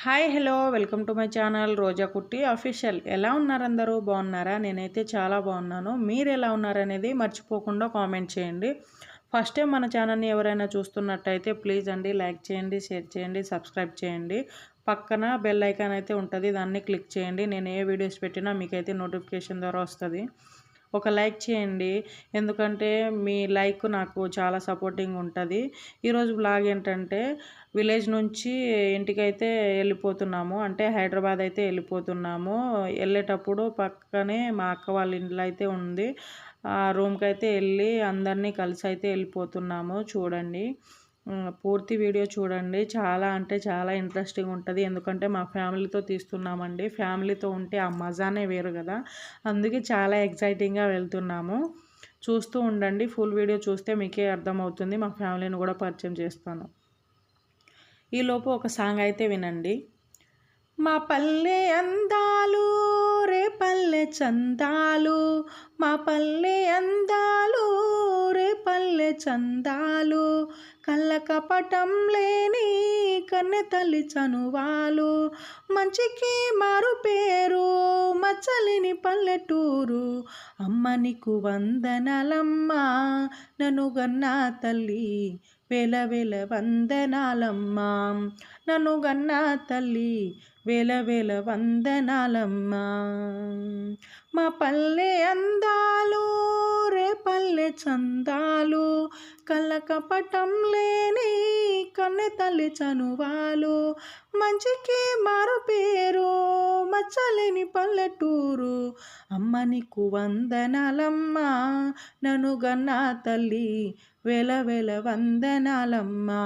Hi hello welcome to my channel Roja Kutti official. ఎలా ఉన్నారు అందరూ? బాగున్నారా? నేనైతే చాలా బాగున్నాను. మీరు ఎలా ఉన్నారనేది మర్చిపోకుండా కామెంట్ చేయండి. ఫస్ట్ టైం మన ఛానల్ని ఎవరైనా చూస్తున్నట్టయితే ప్లీజ్ అండి లైక్ చేయండి, షేర్ చేయండి, సబ్స్క్రైబ్ చేయండి. పక్కన బెల్ ఐకాన్ అయితే ఉంటుంది, దాన్ని క్లిక్ చేయండి. నేను ఏ వీడియోస్ పెట్టినా మీకైతే నోటిఫికేషన్ ద్వారా వస్తుంది. ఒక లైక్ చేయండి, ఎందుకంటే మీ లైక్ నాకు చాలా సపోర్టింగ్ ఉంటుంది. ఈరోజు బ్లాగ్ ఏంటంటే విలేజ్ నుంచి ఇంటికైతే వెళ్ళిపోతున్నాము, అంటే హైదరాబాద్ అయితే వెళ్ళిపోతున్నాము. వెళ్ళేటప్పుడు పక్కనే మా అక్క వాళ్ళ ఇంట్లో అయితే ఉంది, ఆ రూమ్కి అయితే వెళ్ళి అందరినీ కలిసి అయితే వెళ్ళిపోతున్నాము. చూడండి, పూర్తి వీడియో చూడండి. చాలా అంటే చాలా ఇంట్రెస్టింగ్ ఉంటుంది, ఎందుకంటే మా ఫ్యామిలీతో తీస్తున్నామండి. ఫ్యామిలీతో ఉంటే ఆ మజానే వేరు కదా, అందుకే చాలా ఎక్సైటింగ్గా వెళ్తున్నాము. చూస్తూ ఉండండి, ఫుల్ వీడియో చూస్తే మీకే అర్థమవుతుంది. మా ఫ్యామిలీని కూడా పరిచయం చేస్తాను. ఈలోపు ఒక సాంగ్ అయితే వినండి. మా పల్లె అందాలు రే పల్లె చందాలు, మా పల్లె అందాలు రే పల్లె చందాలు, కళ్ళ కపటం లేని కన్నె తల్లి చనువాలు, మంచికి మారు పేరు మచ్చలిని పల్లెటూరు, అమ్మ నీకు వందనాలమ్మా నన్ను గన్నా తల్లి, వేల వేల వందనాలమ్మా నన్ను గన్నా తల్లి, వేల వేల వందనాలమ్మా. మా పల్లె అందాలు రే పల్లె చందాలు, కళ్ళ కపటం లేని కన్నె తల్లి చనువాలు, మంచికి మారు పేరు మచ్చలేని పల్లెటూరు, అమ్మ నీకు వందనాలమ్మా నన్ను గన్నా తల్లి, వేల వేల వందనాలమ్మా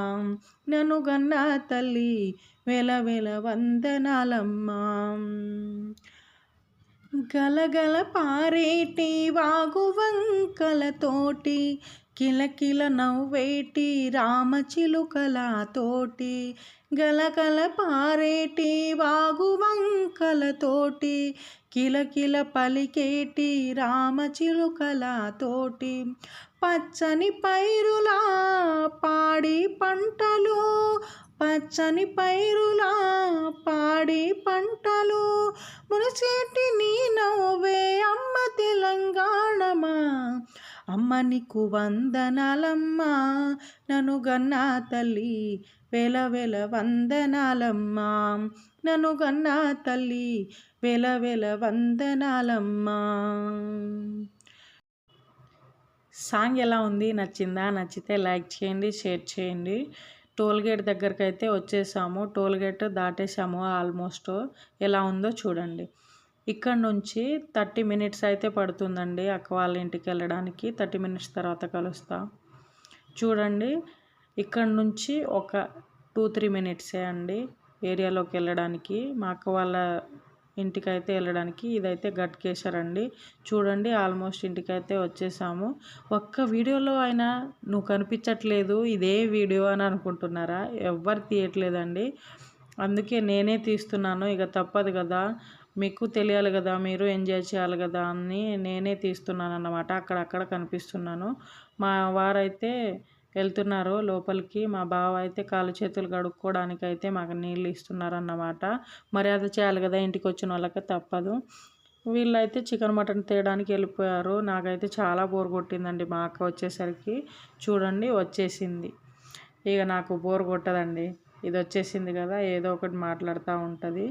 నన్ను గన్నా తల్లి, వేల వేల వందనాలమ్మా. గలగల పారేటి వాగు వంకలతోటి, కిలకిల నవ్వేటి రామచిలుకలతోటి, గలగల పారేటి వాగు వంకలతోటి, కిలకిల పలికేటి రామచిలుకలతోటి, పచ్చని పైరులా పాడి పంటలు, పచ్చని పైరులా పాడి పంటలు, మురిసేటి నీ నవ్వే అమ్మ తెలంగాణమా, అమ్మ నీకు వందనాలమ్మా నన్ను గన్నా తల్లి, వేల వేల వందనాలమ్మా నన్ను గన్నా తల్లి, వేల వేల వందనాలమ్మా. సాంగ్ ఎలా ఉంది? నచ్చిందా? నచ్చితే లైక్ చేయండి, షేర్ చేయండి. టోల్గేట్ దగ్గరికి అయితే వచ్చేసాము, టోల్గేట్ దాటేసాము ఆల్మోస్ట్. ఎలా ఉందో చూడండి. ఇక్కడ నుంచి 30 మినిట్స్ అయితే పడుతుందండి అక్క వాళ్ళ ఇంటికి వెళ్ళడానికి. 30 మినిట్స్ తర్వాత కలుస్తా. చూడండి, ఇక్కడ నుంచి ఒక 2-3 మినిట్సే అండి ఏరియాలోకి వెళ్ళడానికి, మా అక్క వాళ్ళ ఇంటికైతే వెళ్ళడానికి. ఇదైతే గట్కేసర్ అండి. చూడండి, ఆల్మోస్ట్ ఇంటికైతే వచ్చేసాము. ఒక్క వీడియోలో అయినా నువ్వు కనిపించట్లేదు, ఇదే వీడియో అని అనుకుంటున్నారా? ఎవ్వరు తీయట్లేదండి, అందుకే నేనే తీస్తున్నాను. ఇక తప్పదు కదా, మీకు తెలియాలి కదా, మీరు ఎంజాయ్ చేయాలి కదా అని నేనే తీస్తున్నాను అన్నమాట. అక్కడక్కడ కనిపిస్తున్నాను. మా వారైతే వెళ్తున్నారు లోపలికి, మా బావ అయితే కాళ్ళు చేతులు కడుక్కోవడానికి అయితే మాకు నీళ్ళు ఇస్తున్నారు అన్నమాట. మర్యాద చేయాలి కదా, ఇంటికి వచ్చిన వాళ్ళకి తప్పదు. వీళ్ళైతే చికెన్ మటన్ తేయడానికి వెళ్ళిపోయారు. నాకైతే చాలా బోర్ కొట్టిందండి మా అక్క వచ్చేసరికి. చూడండి, వచ్చేసింది. ఇక నాకు బోర్ కొట్టదండి, ఇది వచ్చేసింది కదా, ఏదో ఒకటి మాట్లాడుతూ ఉంటుంది.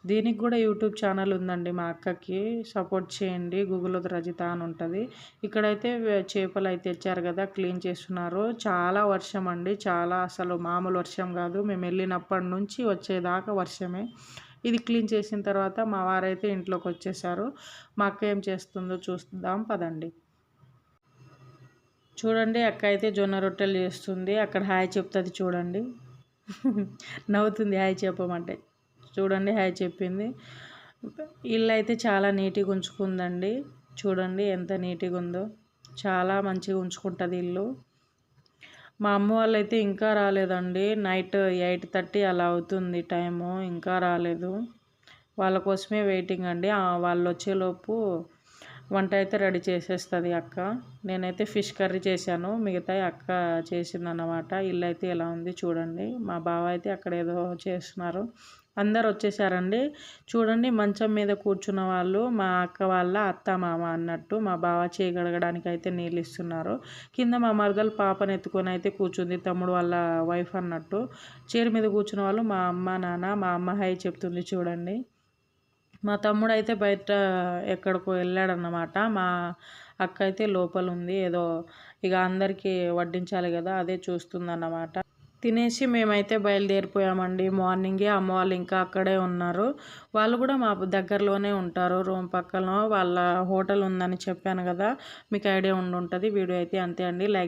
దీనికి కూడా యూట్యూబ్ ఛానల్ ఉందండి మా అక్కకి, సపోర్ట్ చేయండి. గూగుల్లో రజిత అని ఉంటుంది. ఇక్కడైతే చేపలు అయితే తెచ్చారు కదా, క్లీన్ చేస్తున్నారు. చాలా వర్షం అండి, చాలా, అసలు మామూలు వర్షం కాదు. మేము వెళ్ళినప్పటి నుంచి వచ్చేదాకా వర్షమే. ఇది క్లీన్ చేసిన తర్వాత మా వారైతే ఇంట్లోకి వచ్చేసారు. మా అక్క ఏం చేస్తుందో చూద్దాం పదండి. చూడండి, అక్క అయితే జొన్న రొట్టెలు చేస్తుంది. అక్కడ హాయ్ చెప్తుంది చూడండి, నవ్వుతుంది హాయ్ చెప్పమంటే. చూడండి, హాయ్ చెప్పింది. ఇల్లు అయితే చాలా నీట్గా ఉంచుకుందండి. చూడండి ఎంత నీట్గా ఉందో, చాలా మంచిగా ఉంచుకుంటుంది ఇల్లు. మా అమ్మ వాళ్ళైతే ఇంకా రాలేదండి. నైట్ 8:30 అలా అవుతుంది టైము, ఇంకా రాలేదు. వాళ్ళ కోసమే వెయిటింగ్ అండి. వాళ్ళు వచ్చేలోపు వంట అయితే రెడీ చేసేస్తుంది అక్క. నేనైతే ఫిష్ కర్రీ చేశాను, మిగతా అక్క చేసిందన్నమాట. ఇల్లు అయితే ఎలా ఉంది చూడండి. మా బావ అయితే అక్కడ ఏదో చేస్తున్నారు. అందరు వచ్చేసారండి. చూడండి మంచం మీద కూర్చున్న వాళ్ళు మా అక్క వాళ్ళ అత్త మామ అన్నట్టు. మా బావ చేయి కడగడానికి అయితే నీళ్ళు ఇస్తున్నారు. కింద మా మరదలు పాపను ఎత్తుకొని అయితే కూర్చుంది, తమ్ముడు వాళ్ళ వైఫ్ అన్నట్టు. చైర్ మీద కూర్చున్న వాళ్ళు మా అమ్మ నాన్న. మా అమ్మ హై చెప్తుంది చూడండి. మా తమ్ముడు అయితే బయట ఎక్కడికో వెళ్ళాడన్నమాట. మా అక్క అయితే లోపల ఉంది, ఏదో ఇక అందరికీ వడ్డించాలి కదా, అదే చూస్తుందన్నమాట. తినేసి మేమైతే బయలుదేరిపోయామండి. మార్నింగే అమ్మ వాళ్ళు ఇంకా అక్కడే ఉన్నారు. వాళ్ళు కూడా మా దగ్గరలోనే ఉంటారు, రూమ్ పక్కన వాళ్ళ హోటల్ ఉందని చెప్పాను కదా, మీకు ఐడియా ఉండి ఉంటుంది. వీడియో అయితే అంతే అండి. లైక్